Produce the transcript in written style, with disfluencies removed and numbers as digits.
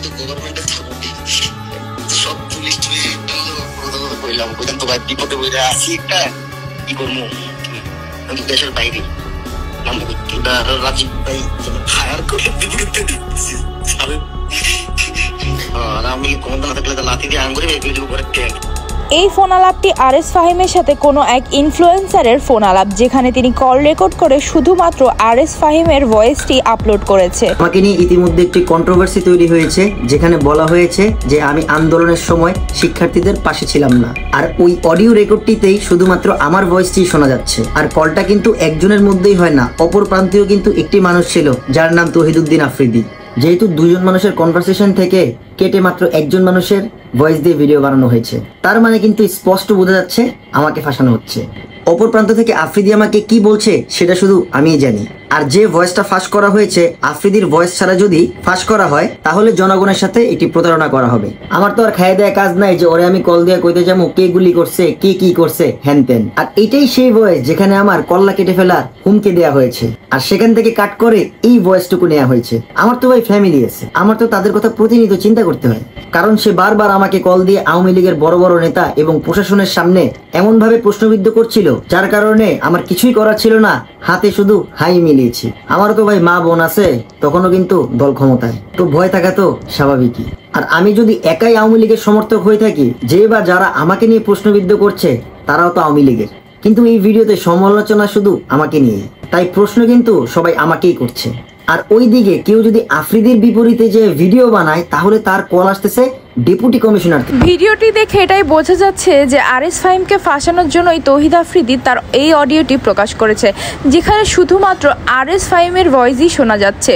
তো গভর্নমেন্টের সব পুলিশ কইলাম কইলাম তো ভাই বিপদে বইরা আসি একটা কি করবো আমি দেশের বাইরে রাজীব ভাই হায়ার করে বিপরীতে দিচ্ছি আর আমি কোনটা থাকলে তো লাথি দিয়ে আঙ্গুরে ভিডিও করে ট্যাগ। এই ফোন আলাপটি আরএস ফাহিমের সাথে কোনো এক ইনফ্লুয়েন্সারের ফোন আলাপ, যেখানে তিনি কল রেকর্ড করে শুধুমাত্র আরএস ফাহিমের ভয়েসটি আপলোড করেছে। আমাকে নিয়ে ইতিমধ্যে একটি কন্ট্রোভার্সি তৈরি হয়েছে, যেখানে বলা হয়েছে যে আমি আন্দোলনের সময় শিক্ষার্থীদের পাশে ছিলাম না। আর ওই অডিও রেকর্ডটিতেই শুধুমাত্র আমার ভয়েসটি শোনা যাচ্ছে। আর কলটা কিন্তু একজনের মধ্যেই হয় না, অপর প্রান্তেও কিন্তু একটি মানুষ ছিল যার নাম তৌহিদুদ্দিন আফ্রিদি। যেহেতু দুজন মানুষের কনভারসেশন থেকে কেটে মাত্র একজন মানুষের ভয়েস দিয়ে ভিডিও বানানো হয়েছে, তার মানে কিন্তু স্পষ্ট বোঝা যাচ্ছে আমাকে ফাঁসানো হচ্ছে। অপর প্রান্ত থেকে আফ্রিদি আমাকে কি বলছে সেটা শুধু আমিই জানি। আর যে ভয়েসটা ফাঁস করা হয়েছে, আফ্রিদির ভয়েস ছাড়া যদি ফাঁস করা হয় তাহলে জনগণের সাথে একটি প্রতারণা করা হবে। আমার তো আর খাইয়ে দেয়া কাজ নাই যে ওরে আমি কল দিয়ে কইতে যাবো কে গুলি করছে, কে কি করছে, হ্যান তেন। আর এটাই সেই ভয়েস যেখানে আমার কল্লা কেটে ফেলার হুমকি দেওয়া হয়েছে, আর সেখান থেকে কাট করে এই ভয়েসটুকু নেওয়া হয়েছে। আমার তো ভাই ফ্যামিলি আছে, আমার তো তাদের কথা প্রতিনিয়ত চিন্তা করতে হয়, কারণ সে বারবার আমাকে কল দিয়ে আওয়ামী লীগের বড় বড় নেতা এবং প্রশাসনের সামনে এমন ভাবে প্রশ্নবিদ্ধ করছিল, যার কারণে আমার কিছুই করার ছিল না, হাতে শুধু হাই মিলিয়েছি। আমারও তো ভাই মা বোন আছে, তখনও কিন্তু দল ক্ষমতায়, তো ভয় থাকা তো স্বাভাবিকই। আর আমি যদি একাই আওয়ামী লীগের সমর্থক হয়ে থাকি, যে বা যারা আমাকে নিয়ে প্রশ্নবিদ্ধ করছে তারাও তো আওয়ামী লীগের, কিন্তু এই ভিডিওতে সমালোচনা শুধু আমাকে নিয়ে, তাই প্রশ্ন কিন্তু সবাই আমাকেই করছে। আর ওইদিকে কেউ যদি আফ্রিদির বিপরীতে যে ভিডিও বানায়, তাহলে তার কল আসতেছে ডেপুটি কমিশনার। ভিডিওটি দেখে এটাই বোঝা যাচ্ছে যে আরএস ফাহিমকে ফাঁসানোর জন্যই তৌহিদ আফ্রিদি তার এই অডিওটি প্রকাশ করেছে, যেখানে শুধুমাত্র আরএস ফাহিমের ভয়েসই শোনা যাচ্ছে।